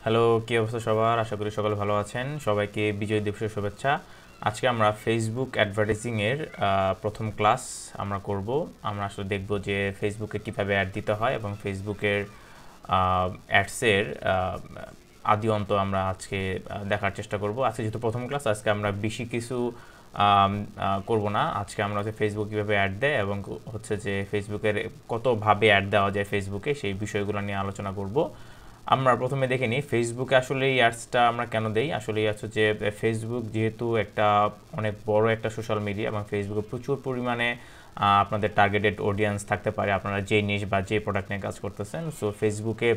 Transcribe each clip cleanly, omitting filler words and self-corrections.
Hello, কি অবস্থা সবার? আশা করি সকলে ভালো আছেন। সবাইকে বিজয় দিবসের শুভেচ্ছা। আজকে আমরা ফেসবুক অ্যাডভার্টাইজিংয়ের প্রথম ক্লাস আমরা করব। আমরা আসলে দেখব যে ফেসবুকে কীভাবে অ্যাড দিতে হয় এবং ফেসবুকের অ্যাডসের আদি অন্ত আমরা আজকে দেখার চেষ্টা করব। আজকে যেহেতু প্রথম ক্লাস, আজকে আমরা বেশি কিছু করব না। আজকে আমরা হচ্ছে ফেসবুক কীভাবে অ্যাড দেয় এবং হচ্ছে যে ফেসবুকের কতভাবে অ্যাড দেওয়া যায় ফেসবুকে, সেই বিষয়গুলো নিয়ে আলোচনা করব। আমরা প্রথমে দেখে নিই ফেসবুকে আসলে এই অ্যাডসটা আমরা কেন দেই। আসলে হচ্ছে যে ফেসবুক যেহেতু একটা অনেক বড় একটা সোশ্যাল মিডিয়া এবং ফেসবুকে প্রচুর পরিমাণে আপনাদের টার্গেটেড অডিয়েন্স থাকতে পারে, আপনারা যে নিশ বা যে প্রোডাক্ট নিয়ে কাজ করতেছেন। সো ফেসবুকে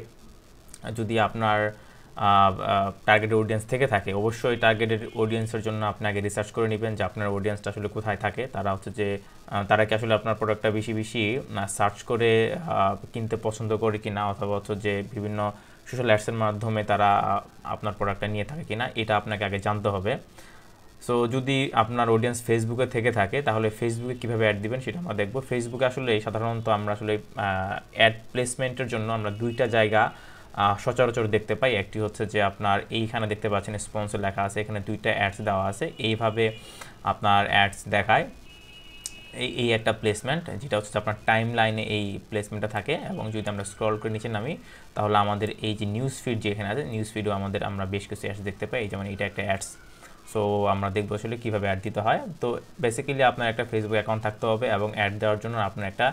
যদি আপনার টার্গেটেড অডিয়েন্স থেকে থাকে, অবশ্যই টার্গেটেড অডিয়েন্সের জন্য আপনি আগে রিসার্চ করে নেবেন যে আপনার অডিয়েন্সটা আসলে কোথায় থাকে। তারা হচ্ছে যে তারা কি আসলে আপনার প্রোডাক্টটা বেশি বেশি সার্চ করে কিনতে পছন্দ করে কিনা, অথবা হচ্ছে যে বিভিন্ন সোশ্যাল অ্যাডসের মাধ্যমে তারা আপনার প্রোডাক্টটা নিয়ে থাকে কিনা, এটা আপনাকে আগে জানতে হবে। সো যদি আপনার অডিয়েন্স ফেসবুকে থেকে থাকে, তাহলে ফেসবুকে কীভাবে অ্যাড দিবেন সেটা আমরা দেখব। ফেসবুকে আসলে সাধারণত আমরা আসলে অ্যাড প্লেসমেন্টের জন্য আমরা দুইটা জায়গা সচরাচর দেখতে পাই। একটি হচ্ছে যে আপনার এইখানে দেখতে পাচ্ছেন স্পন্সর লেখা আছে, এখানে দুইটা অ্যাডস দেওয়া আছে, এইভাবে আপনার অ্যাডস দেখায়। এই একটা প্লেসমেন্ট যেটা হচ্ছে আপনার টাইম লাইনে এই প্লেসমেন্টটা থাকে। এবং যদি আমরা স্ক্রল করে নিচে নামি, তাহলে আমাদের এই যে নিউজ ফিড যেখানে আছে, নিউজ ফিডও আমরা বেশ কিছু অ্যাডস দেখতে পাই। যেমন এটা একটা অ্যাডস। সো আমরা দেখবো আসলে কীভাবে অ্যাড দিতে হয়। তো বেসিক্যালি আপনার একটা ফেসবুক অ্যাকাউন্ট থাকতে হবে এবং অ্যাড দেওয়ার জন্য আপনার একটা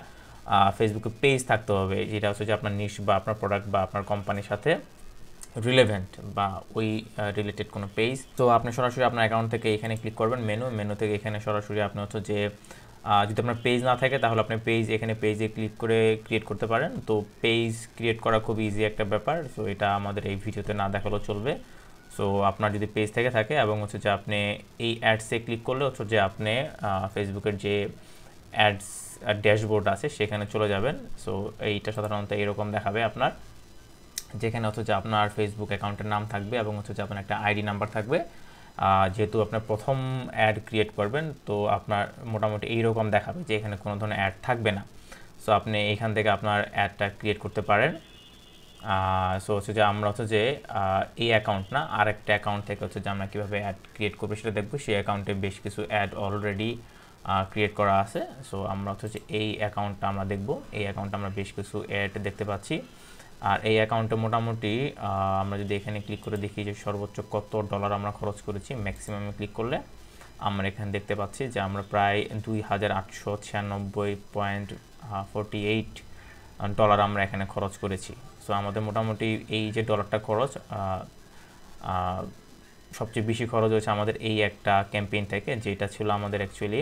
ফেসবুকে পেজ থাকতে হবে, যেটা হচ্ছে যে আপনার নিশ বা আপনার প্রোডাক্ট বা আপনার কোম্পানির সাথে রিলেভেন্ট বা ওই রিলেটেড কোনো পেজ। তো আপনি সরাসরি আপনার অ্যাকাউন্ট থেকে এখানে ক্লিক করবেন, মেনু থেকে এখানে সরাসরি আপনি হচ্ছে যে যদি আপনার পেজ না থাকে, তাহলে আপনি এখানে পেজে ক্লিক করে ক্রিয়েট করতে পারেন। তো পেজ ক্রিয়েট করা খুব ইজি একটা ব্যাপার। সো এটা আমাদের এই ভিডিওতে না দেখালেও চলবে। সো আপনার যদি পেজ থেকে থাকে এবং হচ্ছে যে আপনি এই অ্যাডসে ক্লিক করলে হচ্ছে যে আপনি ফেসবুকের যে অ্যাডস ড্যাশবোর্ড আছে সেখানে চলে যাবেন। সো এইটা সাধারণত এরকম দেখাবে আপনার, যেখানে হচ্ছে যে আপনার ফেসবুক অ্যাকাউন্টের নাম থাকবে এবং হচ্ছে যে আপনার একটা আইডি নাম্বার থাকবে। যেহেতু আপনার প্রথম অ্যাড ক্রিয়েট করবেন, তো আপনার মোটামুটি এইরকম দেখাবে যে এখানে কোনো ধরনের অ্যাড থাকবে না। সো আপনি এখান থেকে আপনার অ্যাডটা ক্রিয়েট করতে পারেন। সো হচ্ছে যে আমরা হচ্ছে যে এই অ্যাকাউন্ট না, আরেকটা অ্যাকাউন্ট থেকে হচ্ছে যে আমরা কীভাবে অ্যাড ক্রিয়েট করবো সেটা দেখবো। সেই অ্যাকাউন্টে বেশ কিছু অ্যাড অলরেডি ক্রিয়েট করা আছে। সো আমরা হচ্ছে যে এই অ্যাকাউন্টটা আমরা দেখব। এই অ্যাকাউন্টে আমরা বেশ কিছু অ্যাড দেখতে পাচ্ছি। আর এই অ্যাকাউন্টে মোটামুটি আমরা যদি এখানে ক্লিক করে দেখি যে সর্বোচ্চ কত ডলার আমরা খরচ করেছি, ম্যাক্সিমামে ক্লিক করলে আমরা এখানে দেখতে পাচ্ছি যে আমরা প্রায় $2896.48 আমরা এখানে খরচ করেছি। সো আমাদের মোটামুটি এই যে ডলারটা খরচ, সবচেয়ে বেশি খরচ হয়েছে আমাদের এই একটা ক্যাম্পেইন থেকে, যেটা ছিল আমাদের অ্যাকচুয়ালি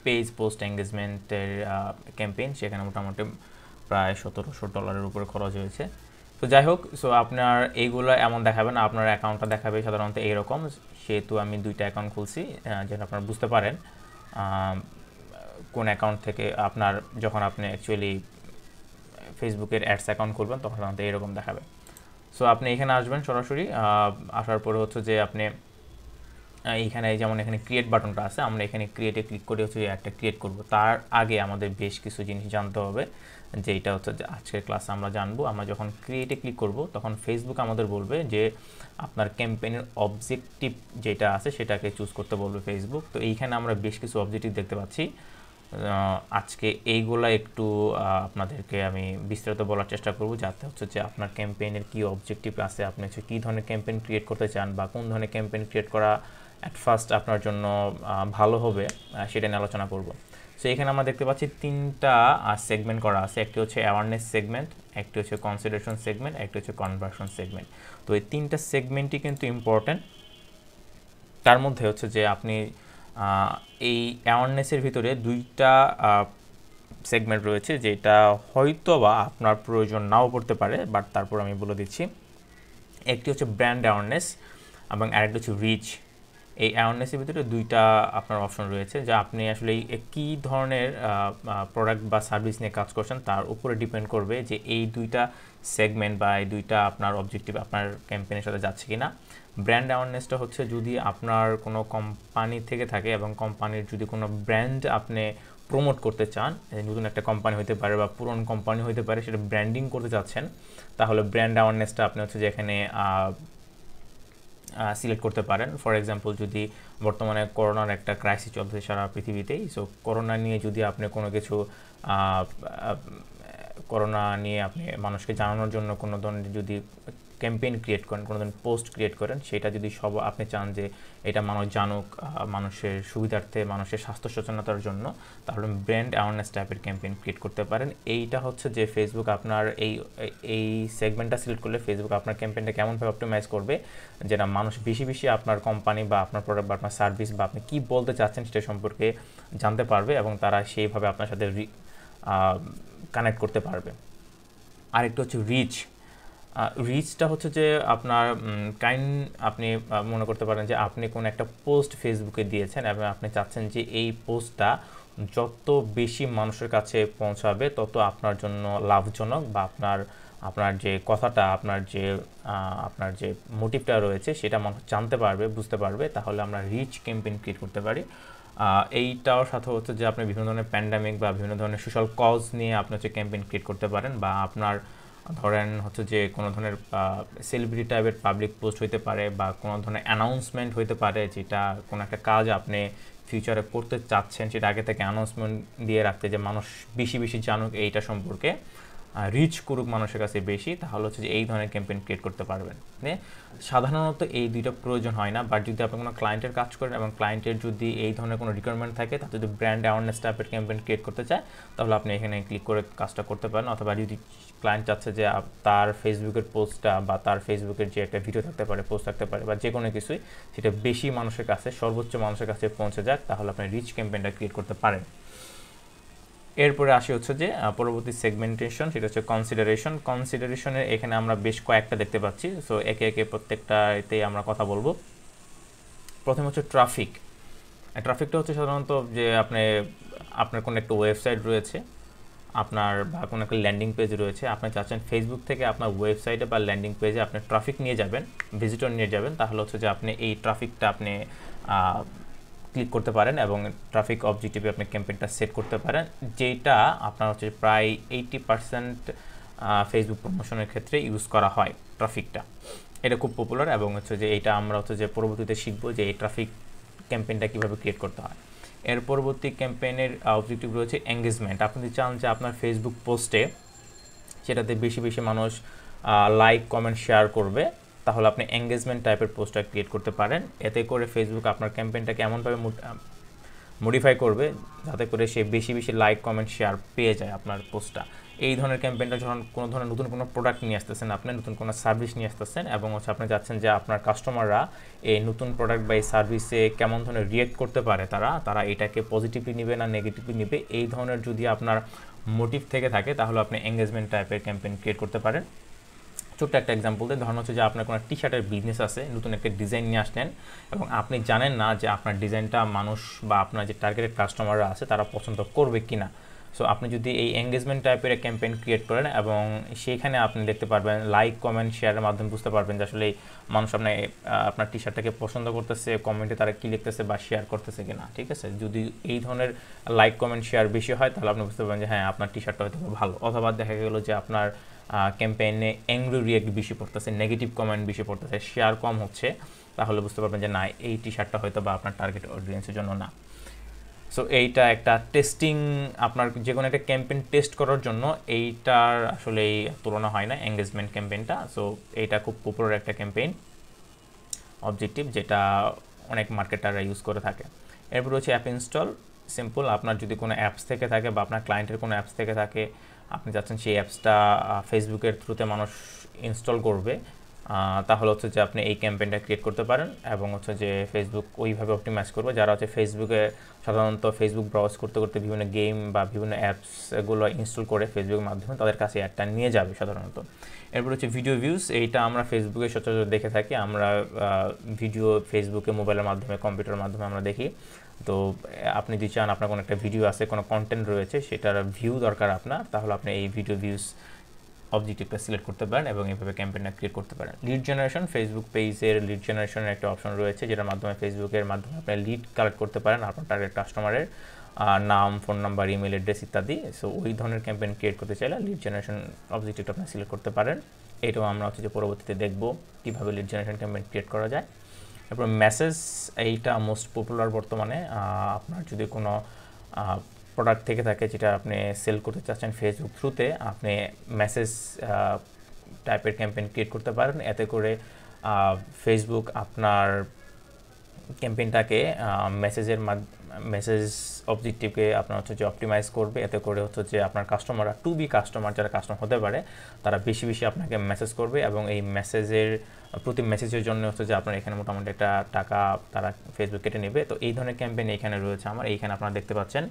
পেজ পোস্ট এঙ্গেজমেন্টের ক্যাম্পেইন। সেখানে মোটামুটি প্রায় $1700 উপরে খরচ হয়েছে। তো যাই হোক, সো আপনার এইগুলো এমন দেখাবে না, আপনার অ্যাকাউন্টটা দেখাবে সাধারণত এইরকম। সেহেতু আমি দুইটা অ্যাকাউন্ট খুলছি, যেটা আপনারা বুঝতে পারেন কোন অ্যাকাউন্ট থেকে আপনার, যখন আপনি অ্যাকচুয়ালি ফেসবুকের অ্যাডস অ্যাকাউন্ট খুলবেন তখন সাধারণত এরকম দেখাবে। সো আপনি এখানে আসবেন সরাসরি, আসার পরে হচ্ছে যে আপনি এইখানে যেমন এখানে ক্রিয়েট বাটনটা আছে, আমরা এখানে ক্রিয়েটে ক্লিক করে হচ্ছে একটা ক্রিয়েট করব। তার আগে আমাদের বেশ কিছু জিনিস জানতে হবে, যেটা হচ্ছে যে আজকের ক্লাসে আমরা জানবো। আমরা যখন ক্রিয়েটে ক্লিক করব তখন ফেসবুক আমাদের বলবে যে আপনার ক্যাম্পেইনের অবজেক্টিভ যেটা আছে সেটাকে চুজ করতে বলবে ফেসবুক। তো এইখানে আমরা বেশ কিছু অবজেক্টিভ দেখতে পাচ্ছি। আজকে এইগুলা একটু আপনাদেরকে আমি বিস্তারিত বলার চেষ্টা করব, যাতে হচ্ছে যে আপনার ক্যাম্পেইনের কী অবজেক্টিভ আছে, আপনি হচ্ছে কী ধরনের ক্যাম্পেইন ক্রিয়েট করতে চান বা কোন ধরনের ক্যাম্পেইন ক্রিয়েট করা অ্যাট ফার্স্ট আপনার জন্য ভালো হবে, সেটা নিয়ে আলোচনা করব। সো এখানে আমরা দেখতে পাচ্ছি তিনটা সেগমেন্ট করা আছে। একটি হচ্ছে অ্যাওয়ারনেস সেগমেন্ট, একটি হচ্ছে কনসিডারেশন সেগমেন্ট, একটি হচ্ছে কনভার্সন সেগমেন্ট। তো এই তিনটা সেগমেন্টই কিন্তু ইম্পর্ট্যান্ট। তার মধ্যে হচ্ছে যে আপনি এই অ্যাওয়ারনেসের ভিতরে দুইটা সেগমেন্ট রয়েছে, যেটা হয়তো বা আপনার প্রয়োজন নাও পড়তে পারে, বাট তারপর আমি বলে দিচ্ছি। একটি হচ্ছে ব্র্যান্ড অ্যাওয়ারনেস এবং আরেকটি হচ্ছে রিচ। এই অ্যাওয়ারনেসের ভিতরে দুইটা আপনার অপশন রয়েছে, যা আপনি আসলে কী ধরনের প্রোডাক্ট বা সার্ভিস নিয়ে কাজ করছেন তার উপরে ডিপেন্ড করবে যে এই দুইটা সেগমেন্ট বা এই দুইটা আপনার অবজেক্টিভ আপনার ক্যাম্পেইনের সাথে যাচ্ছে কি না। ব্র্যান্ড অ্যাওয়ারনেসটা হচ্ছে যদি আপনার কোনো কোম্পানি থেকে থাকে এবং কোম্পানির যদি কোনো ব্র্যান্ড আপনি প্রমোট করতে চান, নতুন একটা কোম্পানি হতে পারে বা পুরনো কোম্পানি হতে পারে, সেটা ব্র্যান্ডিং করতে চাচ্ছেন, তাহলে ব্র্যান্ড অ্যাওয়ারনেসটা আপনি হচ্ছে যে এখানে সিলেক্ট করতে পারেন। ফর এক্সাম্পল, যদি বর্তমানে করোনার একটা ক্রাইসিস চলছে সারা পৃথিবীতেই, সো করোনা নিয়ে যদি আপনি কোনো কিছু করোনা নিয়ে আপনি মানুষকে জানানোর জন্য কোনো ধরনের যদি ক্যাম্পেইন ক্রিয়েট করেন, কোনো ধরনের পোস্ট ক্রিয়েট করেন, সেটা যদি সব আপনি চান যে এটা মানুষ জানুক মানুষের সুবিধার্থে, মানুষের স্বাস্থ্য সচেতনতার জন্য, তাহলে ব্র্যান্ড অ্যাওয়ারনেস টাইপের ক্যাম্পেইন ক্রিয়েট করতে পারেন। এইটা হচ্ছে যে ফেসবুক আপনার এই সেগমেন্টটা সিলেক্ট করলে ফেসবুক আপনার ক্যাম্পেইনটা কেমনভাবে অপটিমাইজ করবে, যেটা মানুষ বেশি বেশি আপনার কোম্পানি বা আপনার প্রোডাক্ট বা আপনার সার্ভিস বা আপনি কী বলতে চাচ্ছেন সেটা সম্পর্কে জানতে পারবে এবং তারা সেইভাবে আপনার সাথে কানেক্ট করতে পারবে। আরেকটা হচ্ছে রিচটা হচ্ছে যে আপনার আপনি মনে করতে পারেন যে আপনি কোনো একটা পোস্ট ফেসবুকে দিয়েছেন এবং আপনি চাচ্ছেন যে এই পোস্টটা যত বেশি মানুষের কাছে পৌঁছাবে তত আপনার জন্য লাভজনক, বা আপনার যে কথাটা, আপনার যে মোটিভটা রয়েছে সেটা মানুষ জানতে পারবে, বুঝতে পারবে, তাহলে আমরা রিচ ক্যাম্পেইন ক্রিয়েট করতে পারি। এইটার সাথে হচ্ছে যে আপনি বিভিন্ন ধরনের প্যান্ডামিক বা বিভিন্ন ধরনের সোশ্যাল কজ নিয়ে আপনি হচ্ছে ক্যাম্পেইন ক্রিয়েট করতে পারেন, বা আপনার ধরেন হচ্ছে যে কোনো ধরনের সেলিব্রিটি টাইপের পাবলিক পোস্ট হইতে পারে বা কোনো ধরনের অ্যানাউন্সমেন্ট হইতে পারে, যেটা কোনো একটা কাজ আপনি ফিউচারে করতে চাচ্ছেন, সেটা আগে থেকে অ্যানাউন্সমেন্ট দিয়ে রাখতে, যে মানুষ বেশি বেশি জানুক এইটা সম্পর্কে, রিচ করুক মানুষের কাছে বেশি, তাহলে হচ্ছে যে এই ধরনের ক্যাম্পেইন ক্রিয়েট করতে পারবেন। সাধারণত এই দুইটা প্রয়োজন হয় না, বাট যদি আপনি কোনো ক্লায়েন্টের কাজ করেন এবং ক্লায়েন্টের যদি এই ধরনের কোনো রিকোয়ারমেন্ট থাকে, তাতে যদি ব্র্যান্ড অ্যাওয়ারনেস টাইপের ক্যাম্পেইন ক্রিয়েট করতে চায়, তাহলে আপনি এখানে ক্লিক করে কাজটা করতে পারেন। অথবা যদি ক্লায়েন্ট চাচ্ছে যে তার ফেসবুকের পোস্টটা বা তার ফেসবুকের যে একটা ভিডিও থাকতে পারে, পোস্ট থাকতে পারে বা যে কোনো কিছুই, সেটা বেশি মানুষের কাছে, সর্বোচ্চ মানুষের কাছে পৌঁছে যাক, তাহলে আপনি রিচ ক্যাম্পেইনটা ক্রিয়েট করতে পারেন। এরপরে আসি হচ্ছে যে পরবর্তী সেগমেন্টেশন, সেটা হচ্ছে কনসিডারেশনের এখানে আমরা বেশ কয়েকটা দেখতে পাচ্ছি। সো একে একে প্রত্যেকটাতেই আমরা কথা বলবো। প্রথমে হচ্ছে ট্রাফিকটা হচ্ছে সাধারণত যে আপনার কোনো একটা ওয়েবসাইট রয়েছে, আপনার বা কোনো একটা ল্যান্ডিং পেজ রয়েছে, আপনি চাচ্ছেন ফেসবুক থেকে আপনার ওয়েবসাইটে বা ল্যান্ডিং পেজে আপনি ট্রাফিক নিয়ে যাবেন, ভিজিটর নিয়ে যাবেন, তাহলে হচ্ছে যে আপনি এই ট্রাফিকটা আপনি ক্লিক করতে পারেন এবং ট্রাফিক অবজেক্টিভে আপনি ক্যাম্পেইনটা সেট করতে পারেন, যেটা আপনার হচ্ছে প্রায় 80% ফেসবুক প্রমোশনের ক্ষেত্রে ইউজ করা হয় ট্রাফিকটা। এটা খুব পপুলার এবং হচ্ছে যে এটা আমরা হচ্ছে যে পরবর্তীতে শিখবো যে এই ট্রাফিক ক্যাম্পেইনটা কীভাবে ক্রিয়েট করতে হয়। এর পরবর্তী ক্যাম্পেইনের অবজেক্টিভ রয়েছে এঙ্গেজমেন্ট। আপনি যদি চান যে আপনার ফেসবুক পোস্টে সেটাতে বেশি বেশি মানুষ লাইক, কমেন্ট, শেয়ার করবে, তাহলে আপনি এঙ্গেজমেন্ট টাইপের পোস্টটা ক্রিয়েট করতে পারেন। এতে করে ফেসবুক আপনার ক্যাম্পেইনটাকে এমনভাবে মডিফাই করবে যাতে করে সে বেশি বেশি লাইক, কমেন্ট, শেয়ার পেয়ে যায় আপনার পোস্টটা। এই ধরনের ক্যাম্পেইনটা যখন কোনো ধরনের নতুন কোনো প্রোডাক্ট নিয়ে আসতেছেন, আপনি নতুন কোনো সার্ভিস নিয়ে আসতেছেন এবং হচ্ছে আপনি চাচ্ছেন যে আপনার কাস্টমাররা এই নতুন প্রোডাক্ট বা এই সার্ভিসে কেমন ধরনের রিয়েক্ট করতে পারে, তারা এটাকে পজিটিভলি নেবে না নেগেটিভলি নেবে, এই ধরনের যদি আপনার মোটিভ থেকে থাকে, তাহলে আপনি এঙ্গেজমেন্ট টাইপের ক্যাম্পেইন ক্রিয়েট করতে পারেন। ছোট্ট একটা এক্সাম্পল দিই, ধরুন হচ্ছে যে আপনার কোনো টি শার্টের বিজনেস আছে, নতুন একটা ডিজাইন নিয়ে আসলেন এবং আপনি জানেন না যে আপনার ডিজাইনটা মানুষ বা আপনার যে টার্গেটেড কাস্টমাররা আছে তারা পছন্দ করবে কি না। সো আপনি যদি এই এঙ্গেজমেন্ট টাইপের ক্যাম্পেইন ক্রিয়েট করেন এবং সেইখানে আপনি দেখতে পারবেন লাইক, কমেন্ট, শেয়ারের মাধ্যমে বুঝতে পারবেন যে আসলে মানুষ আপনার টি শার্টটাকে পছন্দ করতেছে, কমেন্টে তারা কী লিখতেছে বা শেয়ার করতেছে কিনা। ঠিক আছে, যদি এই ধরনের লাইক, কমেন্ট, শেয়ার বেশি হয়, তাহলে আপনি বুঝতে পারবেন যে হ্যাঁ আপনার টি শার্টটা হয়তো ভালো। অথবা দেখা গেলো যে আপনার ক্যাম্পেইনে অ্যাংরি রিয়েক্ট বেশি পড়তেছে, নেগেটিভ কমেন্ট বেশি পড়তেছে, শেয়ার কম হচ্ছে, তাহলে বুঝতে পারবেন যে না, এই টি শার্টটা হয়তো বা আপনার টার্গেট অডিয়েন্সের জন্য না। সো এইটা একটা টেস্টিং, আপনার যে কোনো একটা ক্যাম্পেইন টেস্ট করার জন্য এইটার আসলে এই তুলনা হয় না এঙ্গেজমেন্ট ক্যাম্পেইনটা। সো এইটা খুব পপুলার একটা ক্যাম্পেইন অবজেক্টিভ, যেটা অনেক মার্কেটাররা ইউজ করে থাকে। এরপর হচ্ছে অ্যাপ ইনস্টল। সিম্পল, আপনার যদি কোনো অ্যাপস থেকে থাকে বা আপনার ক্লায়েন্টের কোনো অ্যাপস থেকে থাকে, আপনি চাচ্ছেন সেই অ্যাপসটা ফেসবুকের থ্রুতে মানুষ ইনস্টল করবে, তাহলে হচ্ছে যে আপনি এই ক্যাম্পেইনটা ক্রিয়েট করতে পারেন এবং হচ্ছে যে ফেসবুক ওইভাবে অপটিমাইজ করবে, যারা হচ্ছে ফেসবুকে সাধারণত ফেসবুক ব্রাউজ করতে করতে বিভিন্ন গেম বা বিভিন্ন অ্যাপসগুলো ইনস্টল করে ফেসবুকের মাধ্যমে তাদের কাছে অ্যাডটা নিয়ে যাবে সাধারণত। এরপর হচ্ছে ভিডিও ভিউজ। এইটা আমরা ফেসবুকে সচরাচর দেখে থাকি, আমরা ভিডিও ফেসবুকে মোবাইলের মাধ্যমে, কম্পিউটারের মাধ্যমে আমরা দেখি। তো আপনি যদি চান আপনার কোনো একটা ভিডিও আছে, কোনো কন্টেন্ট রয়েছে, সেটার ভিউ দরকার আপনার, তাহলে আপনি এই ভিডিও ভিউজ অবজেক্টিভটা সিলেক্ট করতে পারেন এবং এইভাবে ক্যাম্পেইনটা ক্রিয়েট করতে পারেন। লিড জেনারেশন, ফেসবুক পেজের লিড জেনারেশনের একটা অপশন রয়েছে, যেটার মাধ্যমে ফেসবুকের মাধ্যমে আপনি লিড কালেক্ট করতে পারেন আপনার টার্গেট কাস্টমারের। নাম, ফোন নাম্বার, ইমেল অ্যাড্রেস ইত্যাদি। সো ওই ধরনের ক্যাম্পেইন ক্রিয়েট করতে চাইলে লিড জেনারেশন অবজেক্টিভটা আপনি সিলেক্ট করতে পারেন। এটাও আমরা হচ্ছে যে পরবর্তীতে দেখব কীভাবে লিড জেনারেশন ক্যাম্পেইন ক্রিয়েট করা যায়। এরপর মেসেজ, এইটা মোস্ট পপুলার বর্তমানে। আপনার যদি কোনো প্রোডাক্ট থেকে থাকে যেটা আপনি সেল করতে চাচ্ছেন ফেসবুক থ্রুতে, আপনি মেসেজ টাইপের ক্যাম্পেইন ক্রিয়েট করতে পারেন। এতে করে ফেসবুক আপনার ক্যাম্পেইনটাকে মেসেজ অবজেক্টিভকে আপনার হচ্ছে যে অপটিমাইজ করবে। এতে করে হচ্ছে যে আপনার কাস্টমাররা টু বি কাস্টমার, যারা কাস্টমার হতে পারে, তারা বেশি বেশি আপনাকে মেসেজ করবে এবং এই প্রতি মেসেজের জন্য হচ্ছে যে আপনার এখানে মোটামুটি একটা টাকা তারা ফেসবুক কেটে নেবে। তো এই ধরনের ক্যাম্পেইন এইখানে রয়েছে আমার। এইখানে আপনারা দেখতে পাচ্ছেন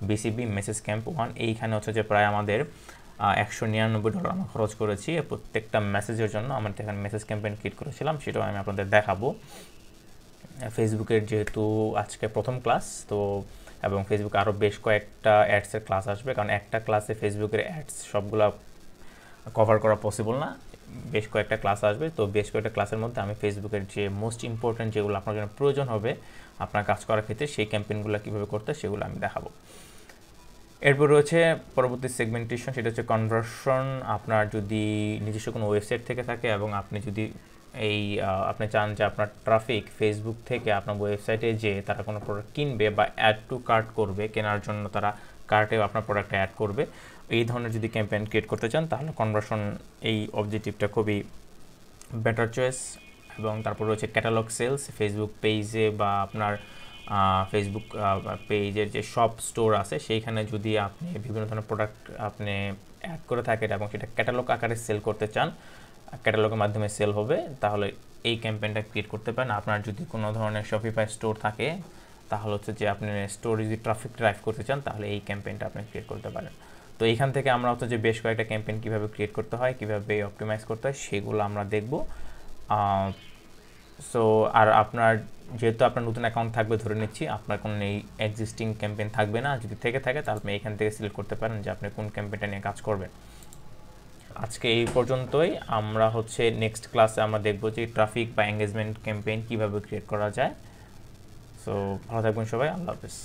বিসিবি মেসেজ ক্যাম্প 1। এইখানে হচ্ছে যে প্রায় আমাদের $199 আমরা খরচ করেছি প্রত্যেকটা মেসেজের জন্য। আমরা এখানে মেসেজ ক্যাম্পেইন ক্রিয়েট করেছিলাম, সেটাও আমি আপনাদের দেখাবো। ফেসবুকের যেহেতু আজকে প্রথম ক্লাস, তো এবং ফেসবুকে আরও বেশ কয়েকটা অ্যাডসের ক্লাস আসবে, কারণ একটা ক্লাসে ফেসবুকের অ্যাডস সবগুলো কভার করা পসিবল না, বেশ কয়েকটা ক্লাস আসবে। তো বেশ কয়েকটা ক্লাসের মধ্যে আমি ফেসবুকের যে মোস্ট ইম্পর্ট্যান্ট যেগুলো আপনার জন্য প্রয়োজন হবে আপনার কাজ করার ক্ষেত্রে, সেই ক্যাম্পেইনগুলো কীভাবে করতে সেগুলো আমি দেখাবো। এরপর রয়েছে পরবর্তী সেগমেন্টেশন, সেটা হচ্ছে কনভার্সন। আপনার যদি নিজস্ব কোনো ওয়েবসাইট থেকে থাকে এবং আপনি যদি আপনি চান যে আপনার ট্রাফিক ফেসবুক থেকে আপনার ওয়েবসাইটে যে তারা কোনো প্রোডাক্ট কিনবে বা অ্যাড টু কার্ট করবে, কেনার জন্য তারা কার্টেও আপনার প্রোডাক্টটা অ্যাড করবে, এই ধরনের যদি ক্যাম্পেইন ক্রিয়েট করতে চান তাহলে কনভার্সন এই অবজেক্টিভটা খুবই বেটার চয়েস। এবং তারপর রয়েছে ক্যাটালগ সেলস। ফেসবুক পেজে বা আপনার ফেসবুক পেজের যে শপ স্টোর আছে সেইখানে যদি আপনি বিভিন্ন ধরনের প্রোডাক্ট আপনি অ্যাড করে থাকেন এবং সেটা ক্যাটালগ আকারে সেল করতে চান, ক্যাটালগের মাধ্যমে সেল হবে, তাহলে এই ক্যাম্পেইনটা ক্রিয়েট করতে পারেন। আপনার যদি কোনো ধরনের শপিফাই স্টোর থাকে তাহলে হচ্ছে যে আপনি স্টোরে যদি ট্রাফিক ড্রাইভ করতে চান তাহলে এই ক্যাম্পেইনটা আপনি ক্রিয়েট করতে পারেন। তো এইখান থেকে আমরা হচ্ছে যে বেশ কয়েকটা ক্যাম্পেইন কীভাবে ক্রিয়েট করতে হয়, কীভাবে অপটিমাইজ করতে হয় সেগুলো আমরা দেখব। সো আর আপনার যেহেতু আপনার নতুন অ্যাকাউন্ট থাকবে, ধরে নিচ্ছি আপনার কোনো এই এক্সিস্টিং ক্যাম্পেইন থাকবে না, যদি থেকে থাকে তাহলে আপনি এখান থেকে সিলেক্ট করতে পারেন যে আপনি কোন ক্যাম্পেইনটা নিয়ে কাজ করবেন। আজকে এই পর্যন্তই। আমরা হচ্ছে নেক্সট ক্লাসে আমরা দেখব যে ট্রাফিক বা এঙ্গেজমেন্ট ক্যাম্পেইন কীভাবে ক্রিয়েট করা যায়। সো ভালো থাকবেন সবাই, আল্লাহ হাফেজ।